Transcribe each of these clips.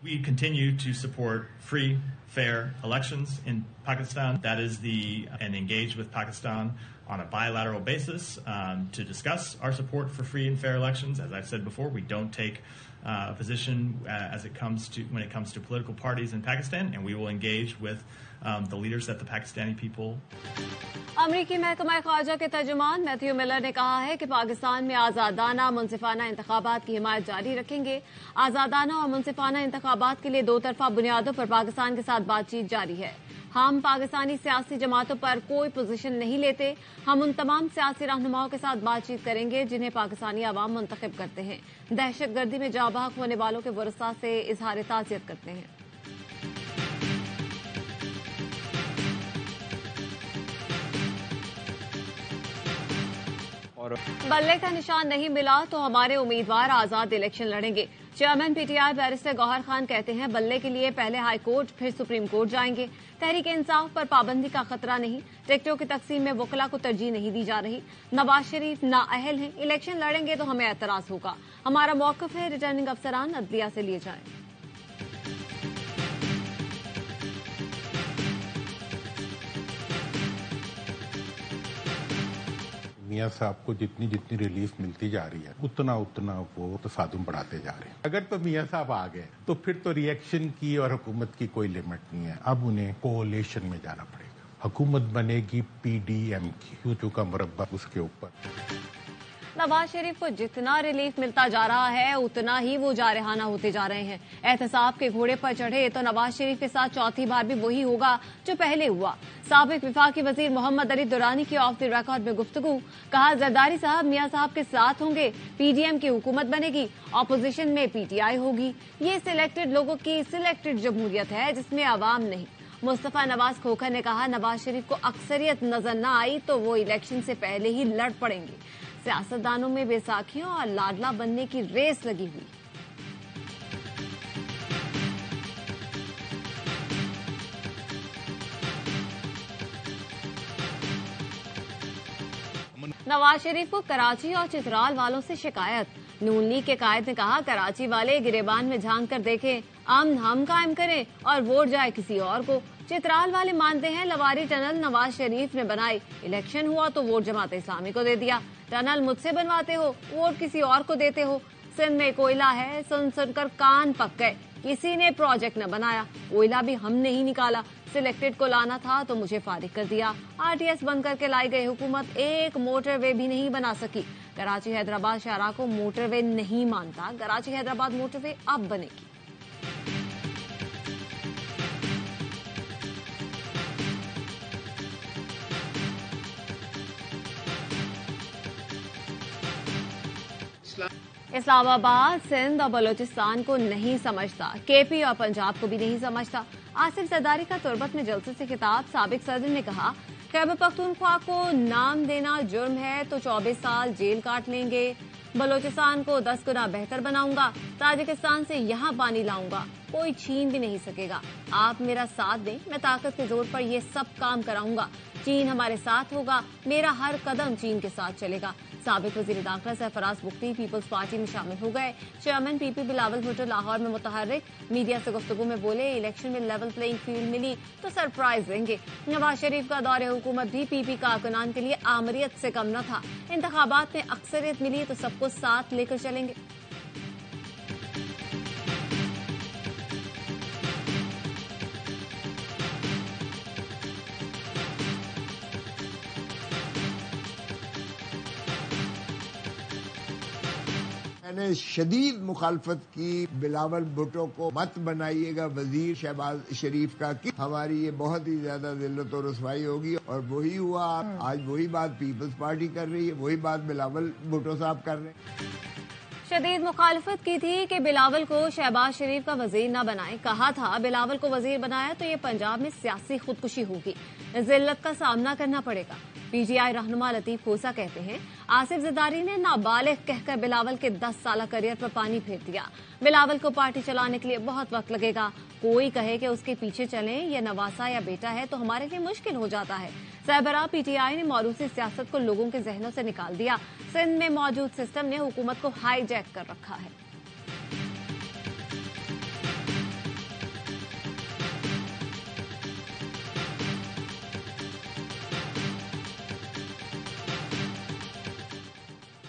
We continue to support free, fair elections in Pakistan. That is and engage with Pakistan on a bilateral basis to discuss our support for free and fair elections. As I've said before, we don't take a position when it comes to political parties in Pakistan, and we will engage with the leaders that the Pakistani people. अमरीकी महकमा ख़ारजा के तर्जुमान Matthew Miller ने कहा है कि पाकिस्तान में आज़ादाना मुनसिफाना इंतखाबात की हिमायत जारी रखेंगे। आज़ादाना और मुनसिफाना इंतखाबात के लिए दो तरफा बुनियादों पर पाकिस्तान के साथ बातचीत जारी है। हम पाकिस्तानी सियासी जमातों पर कोई पोजीशन नहीं लेते। हम उन तमाम सियासी रहनुमाओं के साथ बातचीत करेंगे जिन्हें पाकिस्तानी अवाम मुंतखब करते हैं, दहशतगर्दी में जाँ बहक होने वालों के वरसा से इजहार ताज़ियत करते हैं। बल्ले का निशान नहीं मिला तो हमारे उम्मीदवार आजाद इलेक्शन लड़ेंगे। Chairman P T I barrister Gohar Khan कहते हैं बल्ले के लिए पहले हाई कोर्ट फिर सुप्रीम कोर्ट जाएंगे। तहरीक इंसाफ पर पाबंदी का खतरा नहीं। टिकटों की तकसीम में वकला को तरजीह नहीं दी जा रही। नवाज शरीफ नाअहल हैं। इलेक्शन लड़ेंगे तो हमें एतराज होगा। हमारा मौकफ है रिटर्निंग अफसरान अदलिया से लिए जाएं। मियां साहब को जितनी जितनी रिलीफ मिलती जा रही है उतना उतना वो तसादुम बढ़ाते जा रहे हैं। अगर तो मियां साहब आ गए तो फिर तो रिएक्शन की और हुकूमत की कोई लिमिट नहीं है। अब उन्हें कोalition में जाना पड़ेगा। हुकूमत बनेगी पीडीएम की, चूचू का मुरब्बा उसके ऊपर। नवाज शरीफ को जितना रिलीफ मिलता जा रहा है उतना ही वो जारहाना होते जा रहे हैं। एहतसाब के घोड़े पर चढ़े तो नवाज शरीफ के साथ चौथी बार भी वही होगा जो पहले हुआ। साबिक विफाकी वजीर मोहम्मद अली दुरानी की ऑफ द रिकॉर्ड में गुफ्तगू, कहा जरदारी साहब मियां साहब के साथ होंगे, पीडीएम की हुकूमत बनेगी, ऑपोजिशन में पीटीआई होगी। ये सिलेक्टेड लोगों की सिलेक्टेड जमहूरियत है जिसमें अवाम नहीं। मुस्तफा नवाज खोखर ने कहा नवाज शरीफ को अक्सरियत नजर न आई तो वो इलेक्शन से पहले ही लड़ पड़ेंगे। सियासतदानों में बैसाखियों और लाडला बनने की रेस लगी हुई। नवाज शरीफ को कराची और चित्राल वालों से शिकायत। नून लीग के कायद ने कहा कराची वाले गिरेबान में झांक कर देखें, अमन हम कायम करें और वोट जाए किसी और को। चित्राल वाले मानते हैं लवारी टनल नवाज शरीफ ने बनाई, इलेक्शन हुआ तो वोट जमात इस्लामी को दे दिया। टनल मुझसे बनवाते हो, वोट किसी और को देते हो। सिंध में कोयला है, सुन सुनकर कान पक गए। किसी ने प्रोजेक्ट न बनाया, कोयला भी हमने ही निकाला। सिलेक्टेड को लाना था तो मुझे फारिग कर दिया। आरटीएस बंद करके लाई गई हुकूमत एक मोटरवे भी नहीं बना सकी। कराची हैदराबाद शहरा को मोटरवे नहीं मानता। कराची हैदराबाद मोटरवे अब बनेगी। इस्लामाबाद सिंध और बलूचिस्तान को नहीं समझता, केपी और पंजाब को भी नहीं समझता। आसिफ जरदारी का तुर्बत में जलसे से खिताब। साबिक सदर ने कहा खैबर पख्तूनख्वा को नाम देना जुर्म है तो 24 साल जेल काट लेंगे। बलूचिस्तान को 10 गुना बेहतर बनाऊंगा। ताजिकिस्तान से यहाँ पानी लाऊंगा, कोई छीन भी नहीं सकेगा। आप मेरा साथ दें, मैं ताकत के जोर पर ये सब काम कराऊंगा। चीन हमारे साथ होगा, मेरा हर कदम चीन के साथ चलेगा। साबिक वजीर दाखिला सरफराज बुख्ती पीपल्स पार्टी में शामिल हो गए। चेयरमैन पीपी बिलावल भुट्टो लाहौर में मुतहर्रिक। मीडिया से गुफ्तगू में बोले इलेक्शन में लेवल प्लेइंग फील्ड मिली तो सरप्राइज देंगे। नवाज शरीफ का दौरे हुकूमत भी पीपी कारकुनान के लिए आमरियत से कम न था। इंतखाबात में अक्सरियत मिली तो सबको साथ लेकर चलेंगे। मैंने शदीद मुखालफत की बिलावल भुट्टो को मत बनाइएगा वजीर शहबाज शरीफ का कि हमारी ये बहुत ही ज्यादा जिल्लत और रुसवाई होगी। और वही हुआ। आज वही बात पीपल्स पार्टी कर रही है, वही बात बिलावल भुट्टो साहब कर रहे हैं। शदीद मुखालफत की थी कि बिलावल को शहबाज शरीफ का वजीर न बनाए। कहा था बिलावल को वजीर बनाया तो ये पंजाब में सियासी खुदकुशी होगी, जिल्लत का सामना करना पड़ेगा। पीटीआई रहनुमा लतीफ खोसा कहते हैं आसिफ जरदारी ने नाबालिग कहकर बिलावल के 10 साल करियर पर पानी फेर दिया। बिलावल को पार्टी चलाने के लिए बहुत वक्त लगेगा। कोई कहे कि उसके पीछे चलें, या नवासा या बेटा है तो हमारे लिए मुश्किल हो जाता है। सरबराह पीटीआई ने मौरूसी सियासत को लोगों के जहनों से निकाल दिया। सिंध में मौजूद सिस्टम ने हुकूमत को हाईजैक कर रखा है।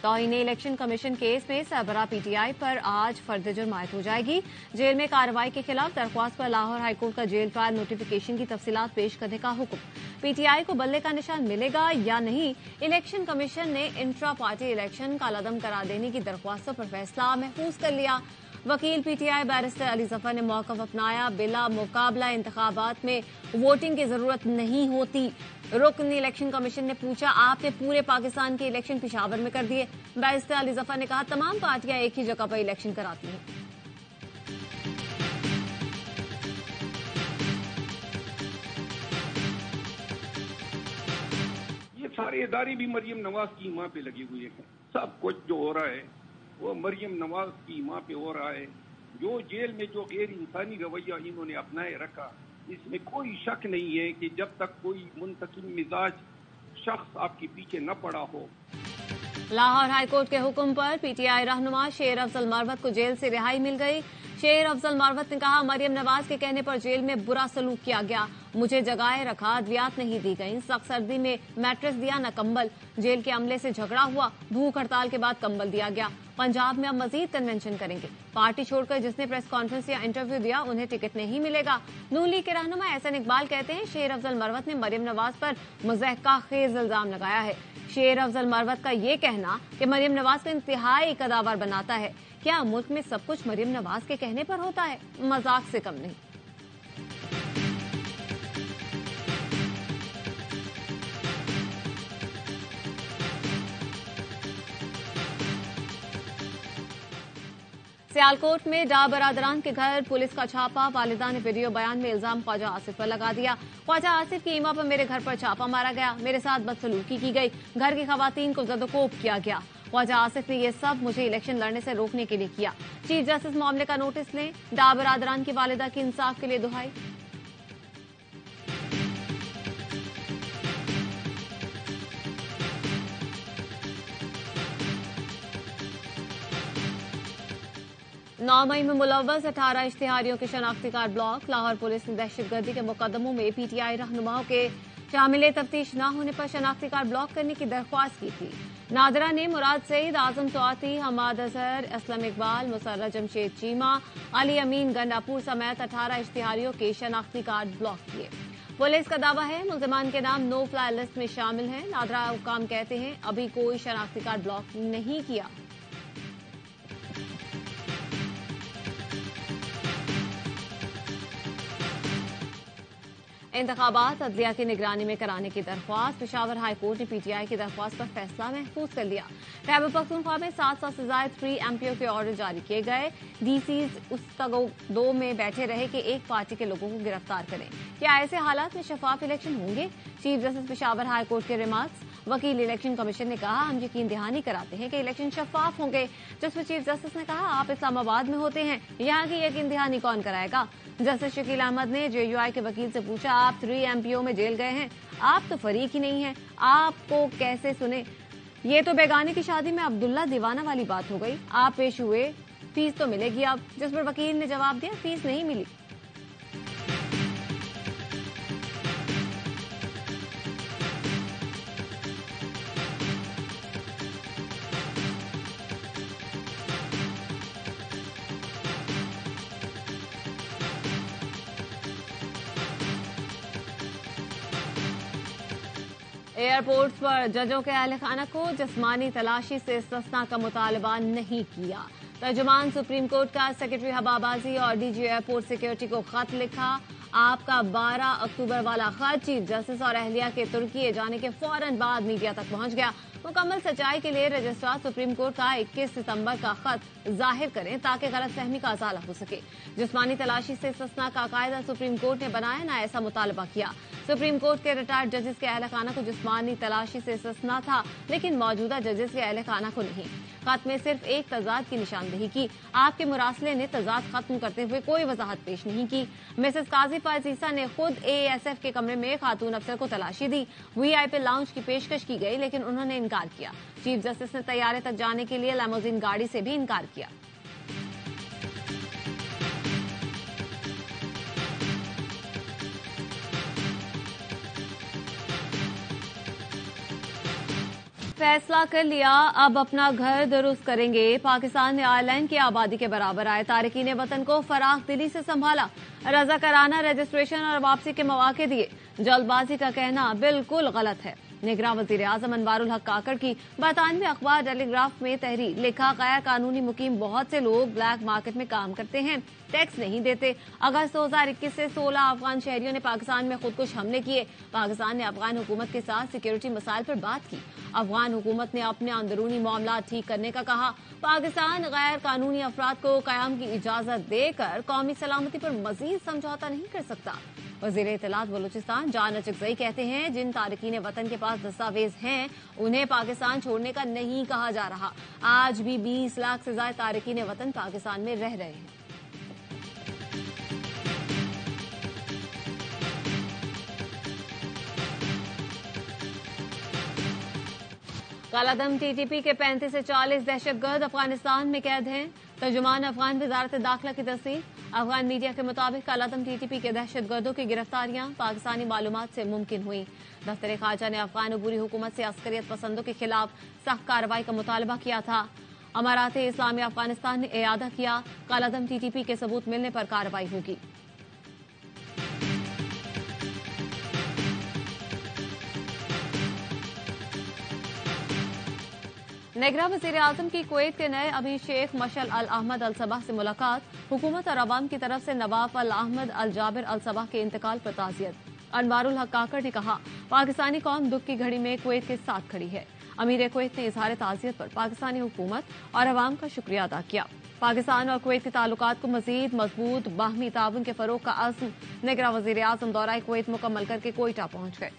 तौहीन इलेक्शन कमीशन केस में सरबराह पीटीआई पर आज फर्द जुर्म आयद हो जाएगी। जेल में कार्रवाई के खिलाफ दरख्वास्त पर लाहौर हाईकोर्ट का जेल ट्रायल नोटिफिकेशन की तफसीलात पेश करने का हुक्म। पीटीआई को बल्ले का निशान मिलेगा या नहीं, इलेक्शन कमीशन ने इंट्रा पार्टी इलेक्शन कालादम करार देने की दरख्वास्तों पर फैसला महफूज कर लिया। वकील पीटीआई बैरिस्टर अली जफर ने मौकफ अपनाया, बिला मुकाबला इंतखाबात में वोटिंग की जरूरत नहीं होती। रुकन इलेक्शन कमीशन ने पूछा, आपने पूरे पाकिस्तान के इलेक्शन पेशावर में कर दिए। बैरिस्टर अली जफर ने कहा, तमाम पार्टियां एक ही जगह पर इलेक्शन कराती हैं। ये सारे इदारे भी मरियम नवाज की मां पे लगे हुए हैं। सब कुछ जो हो रहा है वो मरियम नवाज की मां पे हो रहा है। जो जेल में जो गैर इंसानी रवैया इन्होंने अपनाए रखा, इसमें कोई शक नहीं है कि जब तक कोई मुंतकिम मिजाज शख्स आपके पीछे न पड़ा हो। लाहौर हाईकोर्ट के हुक्म पर पीटीआई रहनुमा शेर अफजल मरवत को जेल से रिहाई मिल गई। शेर अफजल मरवत ने कहा, मरियम नवाज के कहने पर जेल में बुरा सलूक किया गया, मुझे जगाए रखा, अद्वियात नहीं दी गई, सख्त सर्दी में मैट्रेस दिया न कंबल, जेल के अमले से झगड़ा हुआ, भूख हड़ताल के बाद कंबल दिया गया। पंजाब में अब मजीद कन्वेंशन करेंगे। पार्टी छोड़कर जिसने प्रेस कॉन्फ्रेंस या इंटरव्यू दिया उन्हें टिकट नहीं मिलेगा। नून लीग के रहनुमा एहसन इकबाल कहते हैं, शेर अफजल मरवत ने मरियम नवाज पर मुज़हका खेज इल्जाम लगाया है। शेर अफजल मरवत का ये कहना कि मरियम नवाज को इंतहाई कदावर बनाता है। क्या मुल्क में सब कुछ मरियम नवाज के कहने पर होता है? मजाक से कम नहीं। सियालकोट में डा बरादरान के घर पुलिस का छापा। वालिदा ने वीडियो बयान में इल्जाम ख्वाजा आसिफ पर लगा दिया। ख्वाजा आसिफ की ईमा पर मेरे घर पर छापा मारा गया, मेरे साथ बदसलूकी की गई, घर की खवातीन को जदोकोब किया गया। ख्वाजा आसिफ ने यह सब मुझे इलेक्शन लड़ने से रोकने के लिए किया। चीफ जस्टिस मामले का नोटिस लें। डा बरादरान की वालिदा की इंसाफ के लिए दुहाई। नौ मई में मुलव्वस 18 इश्तिहारियों के शनाख्ती कार्ड ब्लॉक। लाहौर पुलिस ने दहशतगर्दी के मुकदमों में पीटीआई रहनुमाओं के शामिल तफ्तीश न होने पर शनाख्ती कार्ड ब्लॉक करने की दरख्वास्त की थी। नादरा ने मुराद सईद, आजम स्वाति, हमाद अजहर, असलम इकबाल, मुसर्रा जमशेद चीमा, अली अमीन गंडापुर समेत 18 इश्तिहारियों के शनाख्ती कार्ड ब्लॉक किए। पुलिस का दावा है मुल्जिमान के नाम नो फ्लाई लिस्ट में शामिल हैं। नादरा हुकाम कहते हैं, अभी कोई शनाख्ती कार्ड ब्लॉक नहीं किया। इंतखाबात अदलिया की निगरानी में कराने की दरख्वास्त। पेशावर हाईकोर्ट ने पीटीआई की दरख्वास्त पर फैसला महफूज कर लिया। खैबर पख्तूनख्वा में 700 से ज्यादा 3 एमपीओ के ऑर्डर जारी किए गए। डीसीज उस तगो में बैठे रहे कि एक पार्टी के लोगों को गिरफ्तार करें। क्या ऐसे हालात में शफाफ इलेक्शन होंगे? चीफ जस्टिस पेशावर हाईकोर्ट के रिमार्क्स। वकील इलेक्शन कमीशन ने कहा, हम यकीन दहानी कराते हैं कि इलेक्शन शफाफ होंगे। जिस पर चीफ जस्टिस ने कहा, आप इस्लामाबाद में होते हैं, यहाँ की यकीन दहानी कौन कराएगा? जस्टिस शकील अहमद ने जेयूआई के वकील से पूछा, आप 3 एमपीओ में जेल गए हैं, आप तो फरीक ही नहीं हैं, आपको कैसे सुने? ये तो बेगाने की शादी में अब्दुल्ला दीवाना वाली बात हो गई। आप पेश हुए, फीस तो मिलेगी अब। जिस पर वकील ने जवाब दिया, फीस नहीं मिली। एयरपोर्ट्स पर जजों के अहल खाना को जिस्मानी तलाशी से इस्तिस्ना का मुतालबा नहीं किया। तर्जुमान सुप्रीम कोर्ट का सेक्रेटरी हबाबाजी और डीजी एयरपोर्ट सिक्योरिटी को खत लिखा। आपका 12 अक्टूबर वाला खत चीफ जस्टिस और अहलिया के तुर्की जाने के फौरन बाद मीडिया तक पहुंच गया। मुकम्मल सच्चाई के लिए रजिस्ट्रार सुप्रीम कोर्ट का 21 सितंबर का खत जाहिर करें ताकि गलतफहमी का अजाला हो सके। जिस्मानी तलाशी से इस्तिस्ना का कायदा सुप्रीम कोर्ट ने बनाया, ना ऐसा मुतालबा किया। सुप्रीम कोर्ट के रिटायर्ड जजेस के अहल खाना को जिस्मानी तलाशी से इस्तिस्ना था, लेकिन मौजूदा जजेस के अहल खाना को नहीं। खत में सिर्फ एक तजाद की निशानदेही की। आपके मुरासले ने तजाद खत्म करते हुए कोई वजाहत पेश नहीं की। मिसेस काजी फायजीसा ने खुद एएसएफ के कमरे में खातून अफसर को तलाशी दी। वीआईपी लाउंज की पेशकश की गई, लेकिन उन्होंने इनकार किया। चीफ जस्टिस ने तैयारे तक जाने के लिए लैमोजीन गाड़ी से भी इनकार किया। फैसला कर लिया, अब अपना घर दुरुस्त करेंगे। पाकिस्तान ने आयरलैंड की आबादी के बराबर आए तारकीन वतन को फराख दिली से संभाला। रजाकाराना रजिस्ट्रेशन और वापसी के मौके दिए। जल्दबाजी का कहना बिल्कुल गलत है। निगरान वजीर आजम अनवारुल हक काकड़ की बरतानवी अखबार टेलीग्राफ में तहरीर लिखा, गैर कानूनी मुकीम बहुत से लोग ब्लैक मार्केट में काम करते हैं, टैक्स नहीं देते। अगस्त 2021 से 16 अफगान शहरियों ने पाकिस्तान में खुदकुश हमले किए। पाकिस्तान ने अफगान हुकूमत के साथ सिक्योरिटी मसाइल पर बात की। अफगान हुकूमत ने अपने अंदरूनी मामला ठीक करने का कहा। पाकिस्तान गैर कानूनी अफराद को कयाम की इजाजत देकर कौमी सलामती पर मजीद समझौता नहीं कर सकता। वजीर इत्तलात बलूचिस्तान जान अचकजई कहते हैं, जिन तारकीन वतन के पास दस्तावेज हैं उन्हें पाकिस्तान छोड़ने का नहीं कहा जा रहा। आज भी 20 लाख से ज्यादा तारकीन वतन पाकिस्तान में रह रहे हैं। कालादम टीटीपी के 35 से 40 दहशतगर्द अफगानिस्तान में कैद हैं। तर्जुमान अफगान वजारत दाखिला की तस्दीक। अफगान मीडिया के मुताबिक कालादम टीटीपी के दहशतगर्दों की गिरफ्तारियां पाकिस्तानी मालूमात से मुमकिन हुई। दफ्तर खारजा ने अफगान अबूरी हुकूमत से अस्करियत पसंदों के खिलाफ सख्त कार्रवाई का मुतालबा किया था। अमारात इस्लामी अफगानिस्तान ने इयादा किया, कालादम टीटीपी के सबूत मिलने पर कार्रवाई होगी। निगरान वज़ीर आज़म की कुवैत के नए अमीर शेख मशअल अल अहमद अल सबाह से मुलाकात। हुकूमत और अवाम की तरफ से नवाब अल अहमद अल जाबिर अल सबाह के इंतकाल पर ताज़ियत। अनवारुल हक काकड़ ने कहा, पाकिस्तानी कौम दुख की घड़ी में कुवैत के साथ खड़ी है। अमीर कुवैत ने इजहार ताज़ियत पर पाकिस्तानी हुकूमत और अवाम का शुक्रिया अदा किया। पाकिस्तान और कुवैत के ताल्लुकात को मजीद मजबूत बाहमी ताउन के फरोग का अज़्म। निगरान वज़ीर आज़म दौरा कुवैत मुकम्मल करके कोयटा पहुंच गए।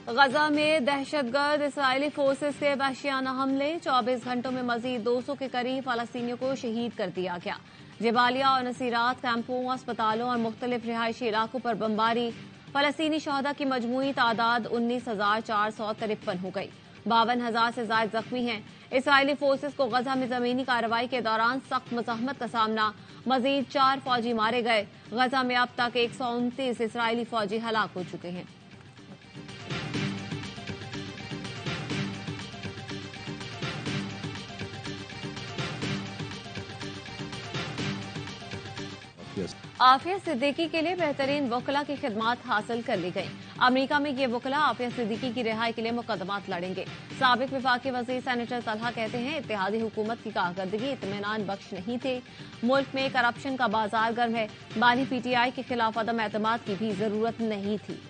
गजा में दहशतगर्द इसराइली फोर्सेस के वहशियाना हमले। 24 घंटों में मजीद 200 के करीब फलस्तीनियों को शहीद कर दिया गया। जबालिया और नसीरात कैंपों, अस्पतालों और मुख्तलिफ रिहायशी इलाकों पर बमबारी। फलस्तीनी शहदा की मजमूई तादाद 19,453 हो गई। 52,000 से ज्यादा जख्मी हैं। इसराइली फोर्सेस को गजा में जमीनी कार्रवाई के दौरान सख्त मुजाहमत का सामना। मजीद 4 फौजी मारे गए। गजा में अब तक 129 इसराइली फौजी हलाक हो चुके हैं। आफिया सिद्दीकी के लिए बेहतरीन वकला की खिदमात हासिल कर ली गई। अमेरिका में ये वकला आफिया सिद्दीकी की रिहाई के लिए मुकदमात लड़ेंगे। साबिक विफाकी वजीर सेनेटर तलहा कहते हैं, इत्तेहादी हुकूमत की कारकर्दगी इत्मीनान बख्श नहीं थे। मुल्क में करप्शन का बाजार गर्म है। बानी पीटीआई के खिलाफ अदम एतमाद की भी जरूरत नहीं थी।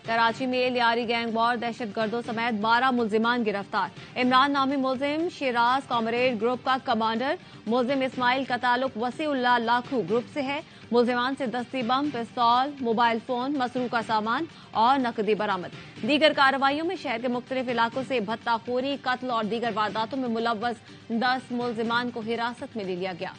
कराची में लियारी गैंग वॉर, दहशतगर्दों समेत 12 मुल्जिमान गिरफ्तार। इमरान नामी मुल्जिम शिराज कॉमरेड ग्रुप का कमांडर। मुल्जिम इस्माइल का ताल्लुक वसीउल्लाह लाखू ग्रुप से है। मुल्जिमान से दस्ती बम, पिस्तौल, मोबाइल फोन, मसरूका सामान और नकदी बरामद। दीगर कार्रवाइयों में शहर के मुख्तलिफ इलाकों से भत्ताखोरी, कत्ल और दीगर वारदातों में मुलव्वस 10 मुल्जिमान को हिरासत में ले लिया गया।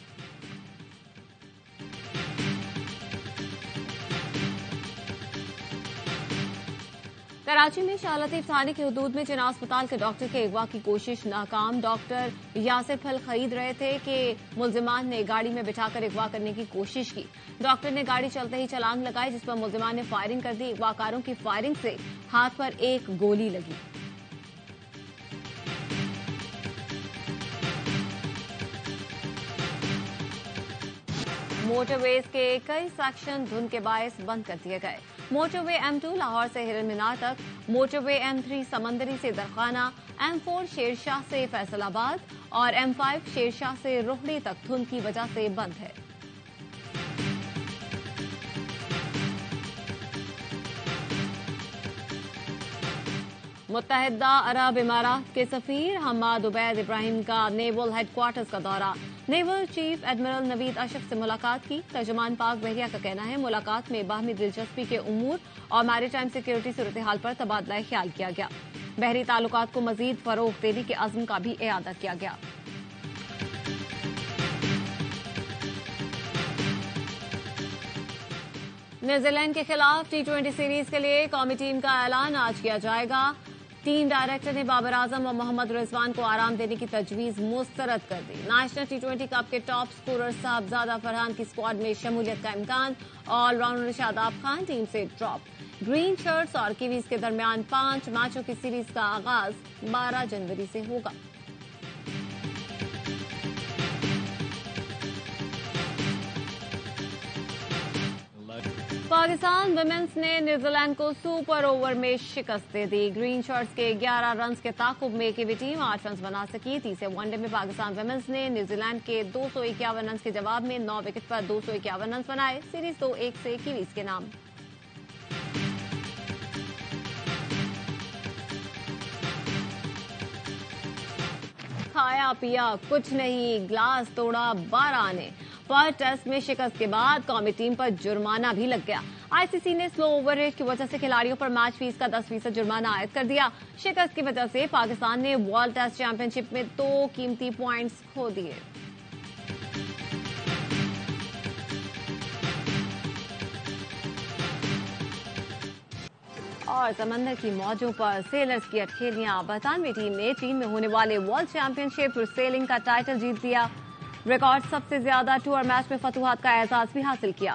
कराची में शाह लतीफ थाने की हदूद में जिना अस्पताल के डॉक्टर के अगवा की कोशिश नाकाम। डॉक्टर यासिर फल खरीद रहे थे कि मुल्जिमान ने गाड़ी में बिठाकर अगवा करने की कोशिश की। डॉक्टर ने गाड़ी चलते ही छलांग लगाई, जिस पर मुल्जिमान ने फायरिंग कर दी। अगवाकारों की फायरिंग से हाथ पर एक गोली लगी। मोटरवेज के कई सेक्शन धुंध के बायस बंद कर दिए गए। मोटरवे M2 लाहौर से हिरन मीनार तक, मोटरवे M3 समंदरी से दरखाना, M4 शेरशाह से फैसलाबाद और M5 शेरशाह से रोहड़ी तक धुंध की वजह से बंद है। मुत्तहिदा अरब इमारात के सफीर हम्माद उबैद इब्राहिम का नेवल हेडक्वार्टर्स का दौरा। Naval chief admiral Naveed Ashraf से मुलाकात की। तर्जुमान पाक बहरिया का कहना है, मुलाकात में बाहमी दिलचस्पी के उमूर और मैरीटाइम सिक्योरिटी सूरत हाल पर तबादला ख्याल किया गया। बहरी ताल्लुकात को मजीद फरोग देने के अज़्म का भी इयादा किया गया। न्यूजीलैंड के खिलाफ T20 सीरीज के लिए कौमी टीम का ऐलान आज किया जाएगा। टीम डायरेक्टर ने बाबर आजम और मोहम्मद रिजवान को आराम देने की तजवीज मुस्तरद कर दी। नेशनल T20 कप के टॉप स्कोरर साहबजादा फरहान की स्क्वाड में शमूलियत का इम्कान। ऑलराउंडर शादाब खान टीम से ड्रॉप। ग्रीन शर्ट्स और कीवीज के दरमियान 5 मैचों की सीरीज का आगाज 12 जनवरी से होगा। पाकिस्तान विमेंस ने न्यूजीलैंड को सुपर ओवर में शिकस्त दे दी। ग्रीन शर्ट्स के 11 रन के ताकुब में कीवी टीम 8 रन बना सकी। तीसरे वनडे में पाकिस्तान विमेंस ने न्यूजीलैंड के 251 रन के जवाब में 9 विकेट पर 251 रन बनाए। सीरीज 2-1 से कीवीज के नाम। खाया पिया कुछ नहीं, ग्लास तोड़ा 12 ने। फर्स्ट टेस्ट में शिकस्त के बाद कौमी टीम पर जुर्माना भी लग गया। आईसीसी ने स्लो ओवर रेट की वजह से खिलाड़ियों पर मैच फीस का 10% जुर्माना आयद कर दिया। शिकस्त की वजह से पाकिस्तान ने वर्ल्ड टेस्ट चैंपियनशिप में 2 कीमती पॉइंट्स खो दिए। और समंदर की मौजों पर सेलर्स की अटखेलियां। बरतानवी टीम ने चीन में होने वाले वर्ल्ड चैंपियनशिप सेलिंग का टाइटल जीत लिया। रिकॉर्ड सबसे ज्यादा टूर मैच में फतुहात का एजाज भी हासिल किया।